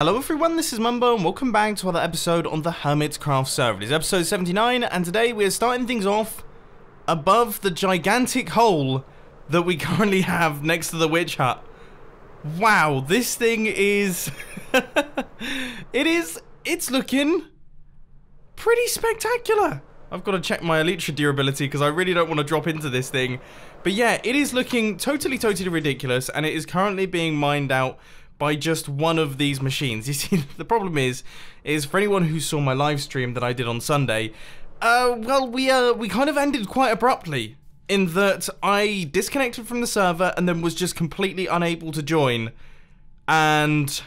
Hello everyone, this is Mumbo and welcome back to another episode on the Hermitcraft server. It is episode 79 and today we are starting things off above the gigantic hole that we currently have next to the witch hut. Wow, this thing is... it's looking pretty spectacular. I've got to check my elytra durability because I really don't want to drop into this thing. But yeah, it is looking totally ridiculous and it is currently being mined out by just one of these machines. You see, the problem is for anyone who saw my live stream that I did on Sunday, well, we kind of ended quite abruptly in that I disconnected from the server and then was just completely unable to join. And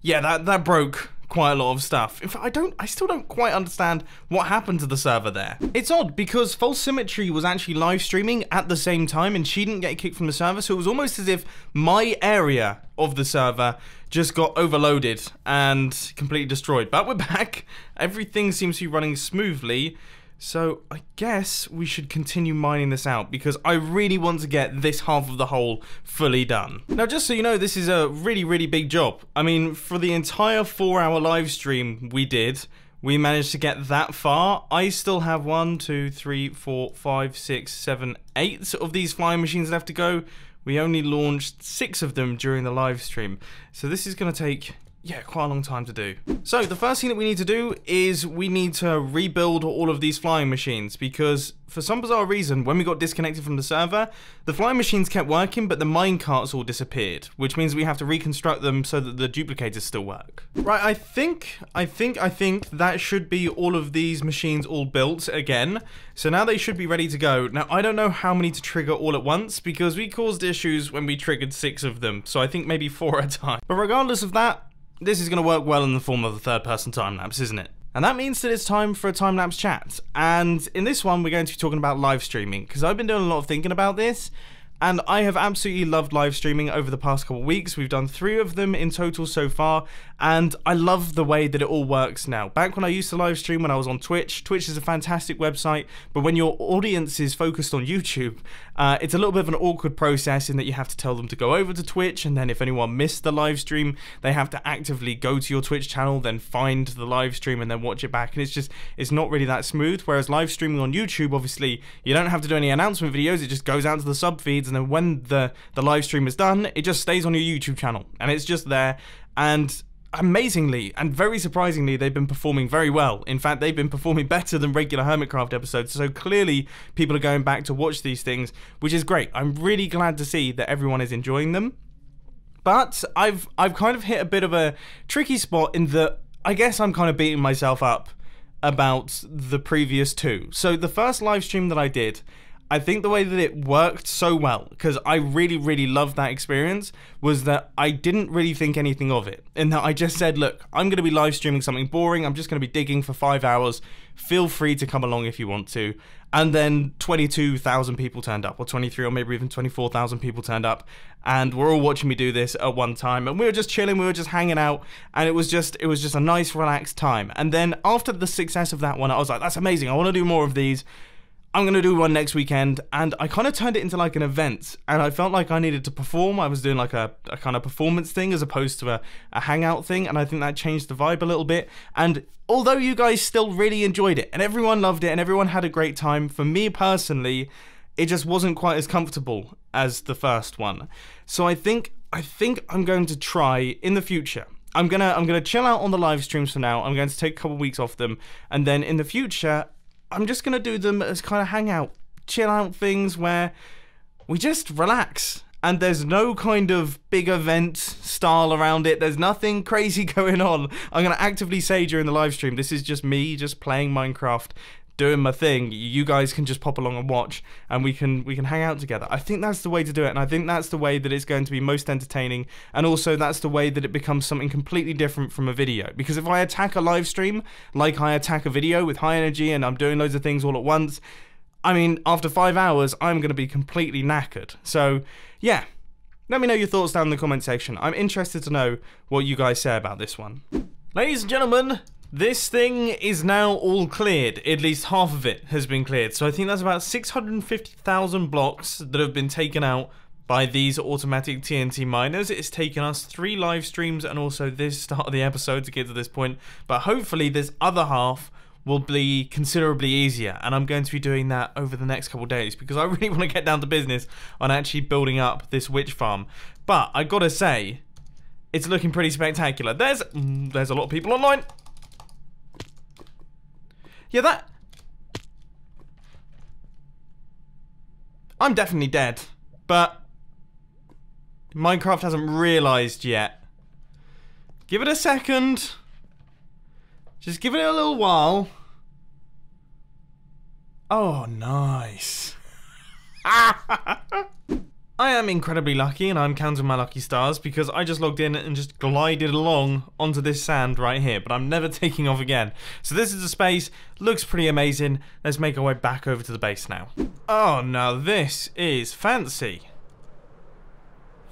yeah, that broke quite a lot of stuff. In fact, I still don't quite understand what happened to the server there. It's odd because False Symmetry was actually live streaming at the same time and she didn't get kicked from the server, so it was almost as if my area of the server just got overloaded and completely destroyed. But we're back. Everything seems to be running smoothly. So I guess we should continue mining this out because I really want to get this half of the hole fully done. Now, just so you know, this is a really big job. I mean, for the entire 4-hour live stream we managed to get that far. I still have 1, 2, 3, 4, 5, 6, 7, 8 of these flying machines left to go. We only launched 6 of them during the live stream. So this is going to take... yeah, quite a long time to do. So the first thing that we need to do is we need to rebuild all of these flying machines because for some bizarre reason, when we got disconnected from the server, the flying machines kept working, but the mine carts all disappeared, which means we have to reconstruct them so that the duplicators still work. Right, I think that should be all of these machines all built again. So now they should be ready to go. Now, I don't know how many to trigger all at once because we caused issues when we triggered 6 of them. So I think maybe 4 at a time. But regardless of that, this is going to work well in the form of a third-person time-lapse, isn't it? And that means that it's time for a time-lapse chat. And in this one, we're going to be talking about live streaming, because I've been doing a lot of thinking about this, and I have absolutely loved live streaming over the past couple of weeks. We've done 3 of them in total so far, and I love the way that it all works now. Back when I used to live stream when I was on Twitch, Twitch is a fantastic website, but when your audience is focused on YouTube, it's a little bit of an awkward process in that you have to tell them to go over to Twitch, and then if anyone missed the live stream, they have to actively go to your Twitch channel, then find the live stream, and then watch it back, and it's not really that smooth. Whereas live streaming on YouTube, obviously, you don't have to do any announcement videos, it just goes out to the sub feeds, and then when the live stream is done, it just stays on your YouTube channel, and it's just there. And amazingly and very surprisingly, they've been performing very well. In fact, they've been performing better than regular Hermitcraft episodes, so clearly people are going back to watch these things, which is great. I'm really glad to see that everyone is enjoying them. But I've kind of hit a bit of a tricky spot in that I guess I'm kind of beating myself up about the previous 2. So the first live stream that I did, I think the way that it worked so well, because I really loved that experience, was that I didn't really think anything of it. In that I just said, look, I'm going to be live streaming something boring, I'm just going to be digging for 5 hours, feel free to come along if you want to. And then 22,000 people turned up, or 23, or maybe even 24,000 people turned up, and were all watching me do this at one time, and we were just chilling, we were just hanging out, and it was just a nice relaxed time. And then after the success of that one, I was like, that's amazing, I want to do more of these. I'm going to do one next weekend, and I kind of turned it into like an event, and I felt like I needed to perform. I was doing like a kind of performance thing as opposed to a hangout thing, and I think that changed the vibe a little bit. And although you guys still really enjoyed it, and everyone loved it, and everyone had a great time, for me personally, it just wasn't quite as comfortable as the first one. So I think I'm going to try in the future. I'm gonna chill out on the live streams for now. I'm going to take a couple weeks off them, and then in the future, I'm just going to do them as kind of hangout, chill out things where we just relax and there's no kind of big event style around it. There's nothing crazy going on. I'm going to actively say during the live stream, this is just me just playing Minecraft, doing my thing. You guys can just pop along and watch, and we can hang out together. I think that's the way to do it, and I think that's the way that it's going to be most entertaining, and also that's the way that it becomes something completely different from a video. Because if I attack a live stream like I attack a video with high energy and I'm doing loads of things all at once, I mean, after 5 hours, I'm going to be completely knackered. So, yeah. Let me know your thoughts down in the comment section. I'm interested to know what you guys say about this one. Ladies and gentlemen, this thing is now all cleared. At least half of it has been cleared. So I think that's about 650,000 blocks that have been taken out by these automatic TNT miners. It's taken us 3 live streams and also this start of the episode to get to this point, but hopefully this other half will be considerably easier, and I'm going to be doing that over the next couple of days because I really want to get down to business on actually building up this witch farm. But I gotta say, it's looking pretty spectacular. There's a lot of people online. Yeah, I'm definitely dead, but Minecraft hasn't realized yet. Give it a second. Just give it a little while. Oh, nice. I am incredibly lucky, and I'm counting my lucky stars because I just logged in and just glided along onto this sand right here, but I'm never taking off again. So this is the space, looks pretty amazing. Let's make our way back over to the base now. Oh, now this is fancy.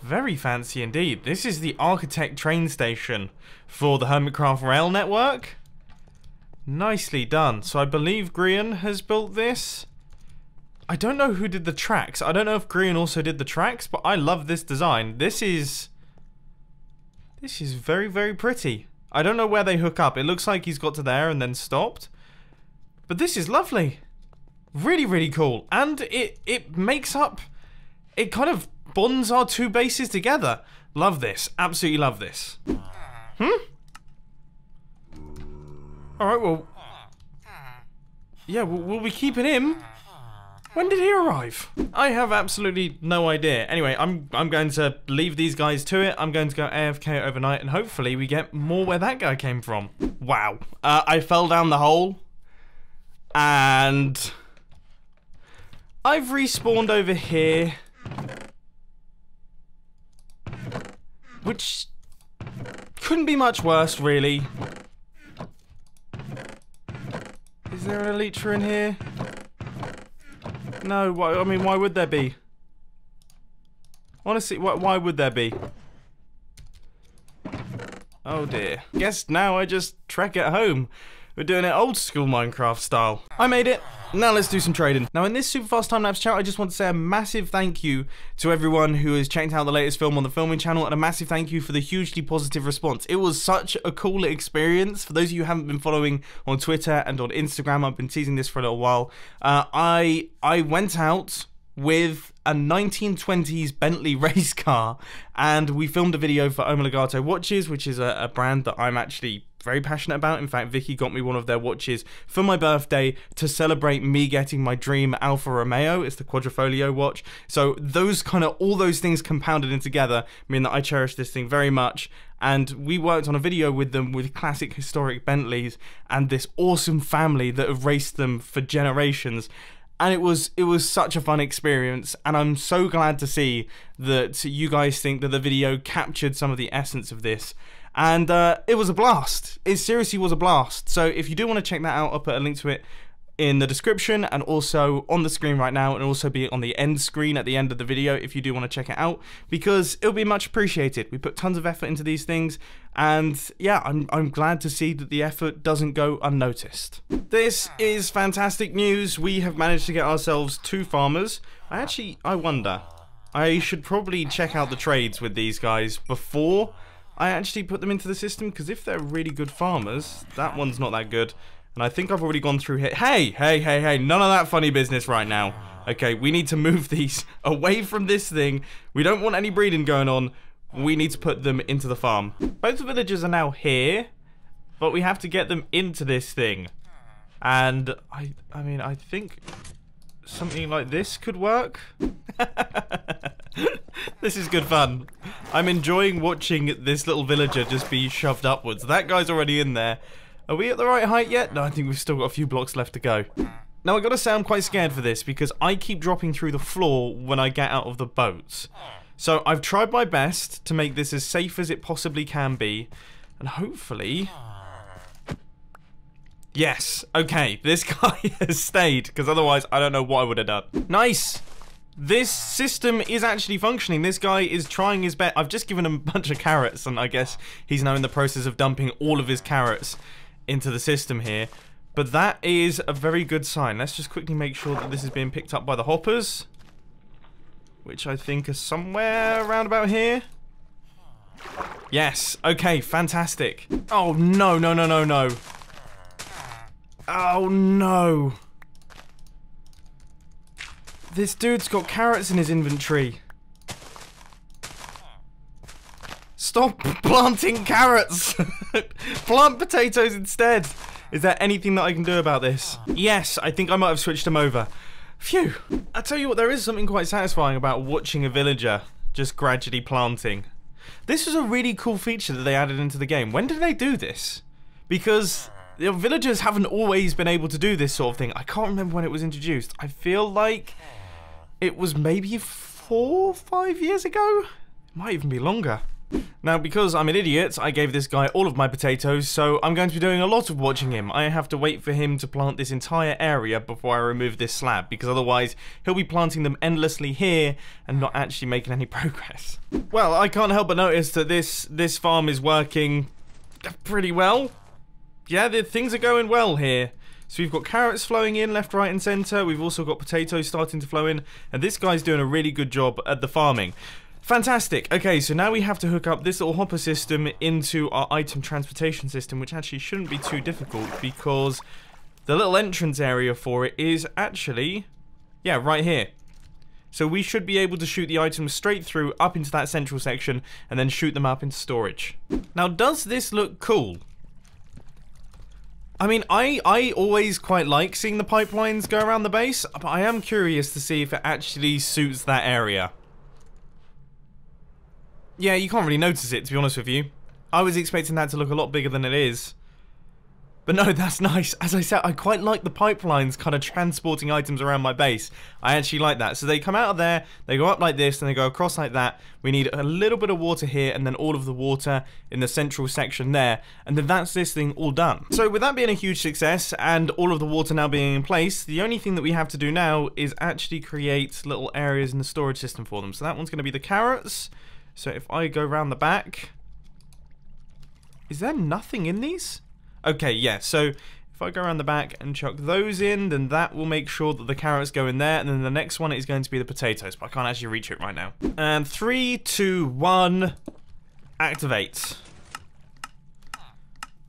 Very fancy indeed. This is the Architect train station for the Hermitcraft rail network. Nicely done. So I believe Grian has built this. I don't know who did the tracks. I don't know if Grian also did the tracks, but I love this design. This is very, very pretty. I don't know where they hook up. It looks like he's got to there and then stopped. But this is lovely. Really, really cool. And it makes up... It kind of bonds our 2 bases together. Love this. Absolutely love this. Alright, well... Yeah, we'll be keeping him. When did he arrive? I have absolutely no idea. Anyway, I'm going to leave these guys to it. I'm going to go AFK overnight, and hopefully we get more where that guy came from. Wow. I fell down the hole. And... I've respawned over here. Which... couldn't be much worse, really. Is there an elytra in here? No, I mean, why would there be? Honestly, why would there be? Oh dear. Guess now I just trek it home. We're doing it old school Minecraft style. I made it. Now let's do some trading. Now in this super fast time-lapse chat, I just want to say a massive thank you to everyone who has checked out the latest film on the filming channel, and a massive thank you for the hugely positive response. It was such a cool experience. For those of you who haven't been following on Twitter and on Instagram, I've been teasing this for a little while. I went out with a 1920s Bentley race car, and we filmed a video for Omelegato watches, which is a brand that I'm actually very passionate about. In fact, Vicky got me one of their watches for my birthday to celebrate me getting my dream Alfa Romeo. It's the Quadrifoglio watch. So those all those things compounded in together mean that I cherish this thing very much. And we worked on a video with them with classic historic Bentleys and this awesome family that have raced them for generations. And it was such a fun experience, and I'm so glad to see that you guys think that the video captured some of the essence of this. And it was a blast. It seriously was a blast. So if you do want to check that out, I'll put a link to it in the description and also on the screen right now, and also be on the end screen at the end of the video if you do want to check it out, because it'll be much appreciated. We put tons of effort into these things, and yeah, I'm glad to see that the effort doesn't go unnoticed. This is fantastic news. We have managed to get ourselves 2 farmers. I wonder, I should probably check out the trades with these guys before I actually put them into the system, because if they're really good farmers, that one's not that good. And I think I've already gone through here. Hey, none of that funny business right now. Okay, we need to move these away from this thing. We don't want any breeding going on. We need to put them into the farm. Both the villagers are now here, but we have to get them into this thing. And I mean, I think something like this could work. This is good fun. I'm enjoying watching this little villager just be shoved upwards. That guy's already in there. Are we at the right height yet? No, I think we've still got a few blocks left to go. Now, I gotta say I'm quite scared for this, because I keep dropping through the floor when I get out of the boats. So I've tried my best to make this as safe as it possibly can be, and hopefully... Yes, okay, this guy has stayed, because otherwise I don't know what I would have done. Nice! This system is actually functioning. This guy is trying his best. I've just given him a bunch of carrots, and I guess he's now in the process of dumping all of his carrots into the system here. But that is a very good sign. Let's just quickly make sure that this is being picked up by the hoppers. which I think are somewhere around about here. Yes, okay, fantastic. Oh, no, no, no, no, no. Oh, no. This dude's got carrots in his inventory. Stop planting carrots! Plant potatoes instead! Is there anything that I can do about this? Yes, I think I might have switched them over. Phew. I tell you what, there is something quite satisfying about watching a villager just gradually planting. This was a really cool feature that they added into the game. When did they do this? Because the villagers haven't always been able to do this sort of thing. I can't remember when it was introduced. I feel like it was maybe 4 or 5 years ago? It might even be longer. Now, because I'm an idiot, I gave this guy all of my potatoes, so I'm going to be doing a lot of watching him. I have to wait for him to plant this entire area before I remove this slab, because otherwise he'll be planting them endlessly here and not actually making any progress. Well, I can't help but notice that this farm is working pretty well. Yeah, things are going well here. So we've got carrots flowing in left, right and centre. We've also got potatoes starting to flow in, and this guy's doing a really good job at the farming. Fantastic. Okay, so now we have to hook up this little hopper system into our item transportation system, which actually shouldn't be too difficult because the little entrance area for it is actually, yeah, right here. So we should be able to shoot the items straight through up into that central section and then shoot them up into storage. Now, does this look cool? I mean, I always quite like seeing the pipelines go around the base, but I am curious to see if it actually suits that area. Yeah, you can't really notice it, to be honest with you. I was expecting that to look a lot bigger than it is. But no, that's nice. As I said, I quite like the pipelines kind of transporting items around my base. I actually like that. So they come out of there, they go up like this, and they go across like that. We need a little bit of water here, and then all of the water in the central section there. And then that's this thing all done. So with that being a huge success, and all of the water now being in place, the only thing that we have to do now is actually create little areas in the storage system for them. So that one's going to be the carrots. So if I go around the back... Is there nothing in these? Okay, yeah, so if I go around the back and chuck those in, then that will make sure that the carrots go in there, and then the next one is going to be the potatoes, but I can't actually reach it right now. And 3, 2, 1, activate.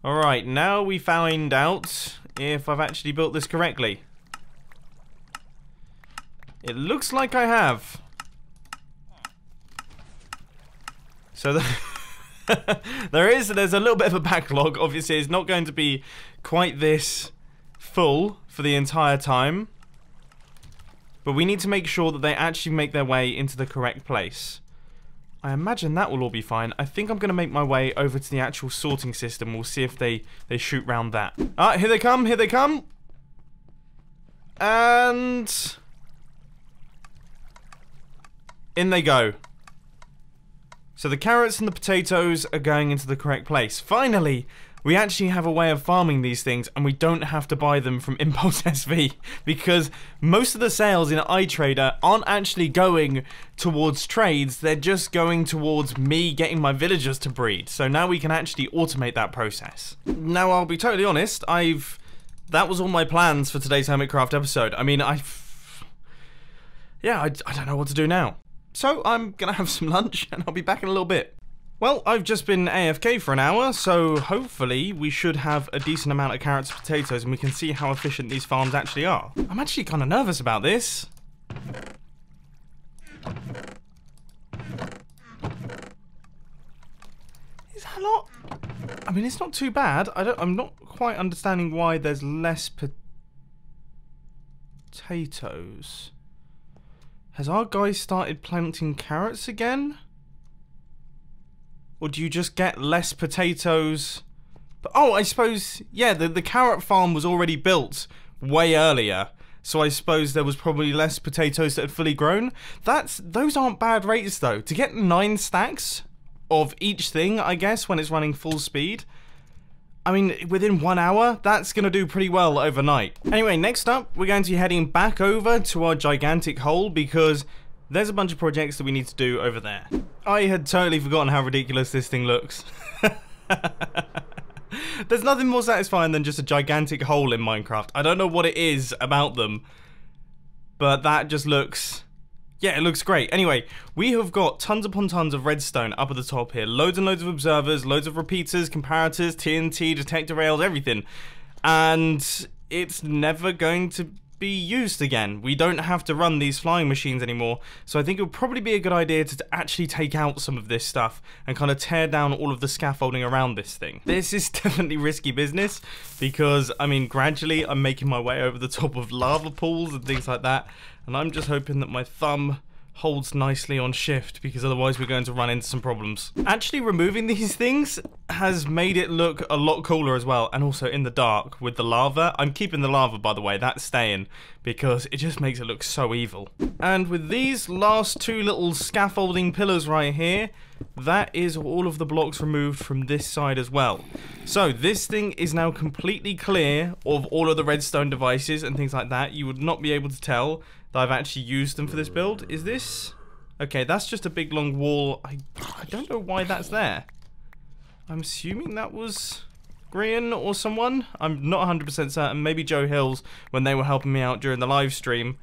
Alright, now we find out if I've actually built this correctly. It looks like I have. So there's a little bit of a backlog. Obviously, it's not going to be quite this full for the entire time. But we need to make sure that they actually make their way into the correct place. I imagine that will all be fine. I think I'm going to make my way over to the actual sorting system. We'll see if they shoot round that. Ah, here they come, here they come. And... in they go. So the carrots and the potatoes are going into the correct place. Finally, we actually have a way of farming these things, and we don't have to buy them from Impulse SV, because most of the sales in iTrader aren't actually going towards trades, they're just going towards me getting my villagers to breed. So now we can actually automate that process. Now, I'll be totally honest, that was all my plans for today's Hermitcraft episode. I mean, I don't know what to do now. So I'm gonna have some lunch and I'll be back in a little bit. Well, I've just been AFK for an hour, so hopefully we should have a decent amount of carrots and potatoes and we can see how efficient these farms actually are. I'm actually kind of nervous about this. Is that a lot? I mean, it's not too bad. I'm not quite understanding why there's less potatoes. Has our guy started planting carrots again? Or do you just get less potatoes? But, oh, I suppose, yeah, the carrot farm was already built way earlier. So I suppose there was probably less potatoes that had fully grown. Those aren't bad rates, though. To get 9 stacks of each thing, I guess, when it's running full speed. I mean, within 1 hour, that's going to do pretty well overnight. Anyway, next up, we're going to be heading back over to our gigantic hole because there's a bunch of projects that we need to do over there. I had totally forgotten how ridiculous this thing looks. There's nothing more satisfying than just a gigantic hole in Minecraft. I don't know what it is about them, but that just looks Yeah, it looks great. Anyway, we have got tons upon tons of redstone up at the top here. Loads and loads of observers, loads of repeaters, comparators, TNT, detector rails, everything. And it's never going to be used again. We don't have to run these flying machines anymore. So I think it would probably be a good idea to actually take out some of this stuff and kind of tear down all of the scaffolding around this thing. This is definitely risky business because, I mean, gradually I'm making my way over the top of lava pools and things like that. And I'm just hoping that my thumb holds nicely on shift, because otherwise we're going to run into some problems. Actually removing these things has made it look a lot cooler as well, and also in the dark with the lava. I'm keeping the lava, by the way, that's staying, because it just makes it look so evil. And with these last two little scaffolding pillars right here, that is all of the blocks removed from this side as well. So this thing is now completely clear of all of the redstone devices and things like that. You would not be able to tell that I've actually used them for this build. Is this... Okay, that's just a big long wall. I don't know why that's there. I'm assuming that was Grian or someone. I'm not 100% certain. Maybe Joe Hills when they were helping me out during the live stream.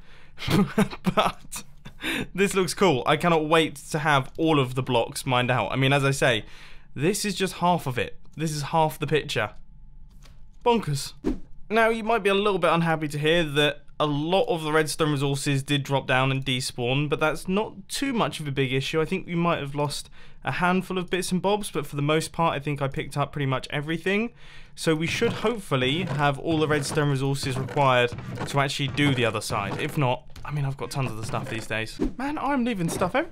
But this looks cool. I cannot wait to have all of the blocks mined out. I mean, as I say, this is just half of it. This is half the picture. Bonkers. Now, you might be a little bit unhappy to hear that a lot of the redstone resources did drop down and despawn, but that's not too much of a big issue. I think we might have lost a handful of bits and bobs, but for the most part, I think I picked up pretty much everything. So we should hopefully have all the redstone resources required to actually do the other side. If not, I mean, I've got tons of the stuff these days. Man, I'm leaving stuff out.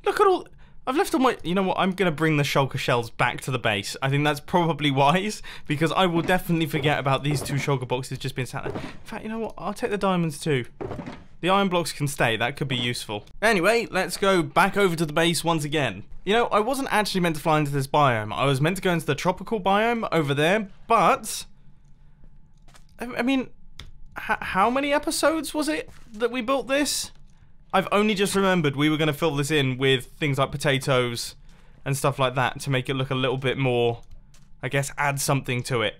Look at all... I've left all my... You know what? I'm going to bring the shulker shells back to the base. I think that's probably wise, because I will definitely forget about these two shulker boxes just being sat there. In fact, you know what? I'll take the diamonds too. The iron blocks can stay. That could be useful. Anyway, let's go back over to the base once again. You know, I wasn't actually meant to fly into this biome. I was meant to go into the tropical biome over there, but... I mean, how many episodes was it that we built this? I've only just remembered we were going to fill this in with things like potatoes and stuff like that to make it look a little bit more, I guess, add something to it.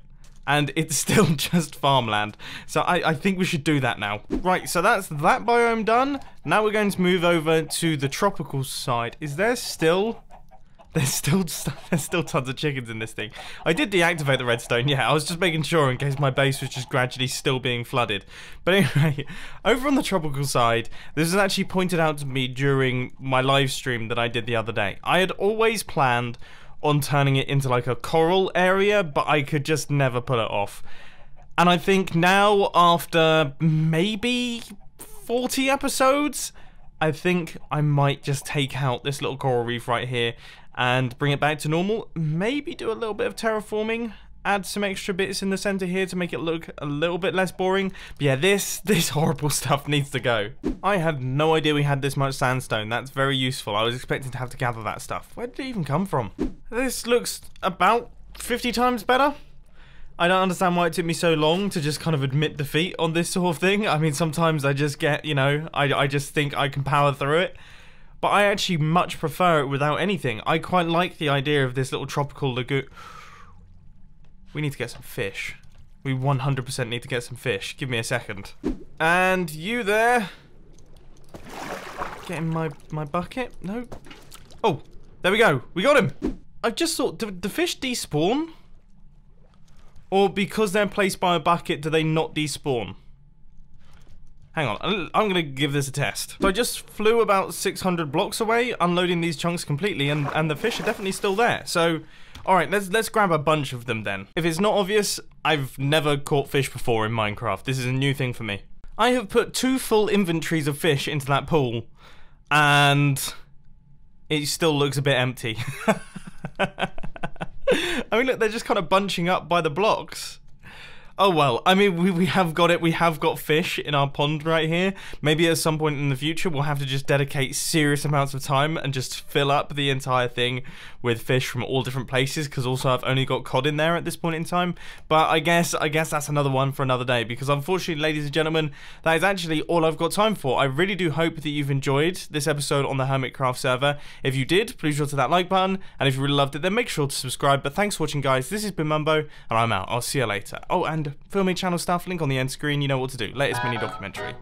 And it's still just farmland. So I think we should do that now. Right, so that's that biome done. Now we're going to move over to the tropical side. Is there still... There's still tons of chickens in this thing. I did deactivate the redstone, yeah. I was just making sure in case my base was just gradually still being flooded. But anyway, over on the tropical side, this was actually pointed out to me during my live stream that I did the other day. I had always planned on turning it into like a coral area, but I could just never pull it off. And I think now, after maybe 40 episodes, I think I might just take out this little coral reef right here and bring it back to normal. Maybe do a little bit of terraforming, add some extra bits in the center here to make it look a little bit less boring. But yeah, this horrible stuff needs to go. I had no idea we had this much sandstone. That's very useful. I was expecting to have to gather that stuff. Where did it even come from? This looks about 50 times better. I don't understand why it took me so long to just kind of admit defeat on this sort of thing. I mean, sometimes I just get, you know, I just think I can power through it. But I actually much prefer it without anything. I quite like the idea of this little tropical lagoon. We need to get some fish. We 100% need to get some fish. Give me a second. And you there. Getting my bucket? No. Oh, there we go. We got him. I just thought, do the fish despawn? Or because they're placed by a bucket, do they not despawn? Hang on, I'm going to give this a test. So I just flew about 600 blocks away, unloading these chunks completely, and the fish are definitely still there. So, alright, let's grab a bunch of them then. If it's not obvious, I've never caught fish before in Minecraft. This is a new thing for me. I have put 2 full inventories of fish into that pool, and it still looks a bit empty. I mean, look, they're just kind of bunching up by the blocks. Oh well, I mean, we have got it. We have got fish in our pond right here. Maybe at some point in the future, we'll have to just dedicate serious amounts of time and just fill up the entire thing with fish from all different places, because also I've only got cod in there at this point in time. But I guess that's another one for another day, because unfortunately, ladies and gentlemen, that is actually all I've got time for. I really do hope that you've enjoyed this episode on the Hermitcraft server. If you did, please sure to that like button, and if you really loved it, then make sure to subscribe. But thanks for watching, guys. This has been Mumbo, and I'm out. I'll see you later. Oh, and filming channel stuff, link on the end screen. You know what to do. Latest mini documentary.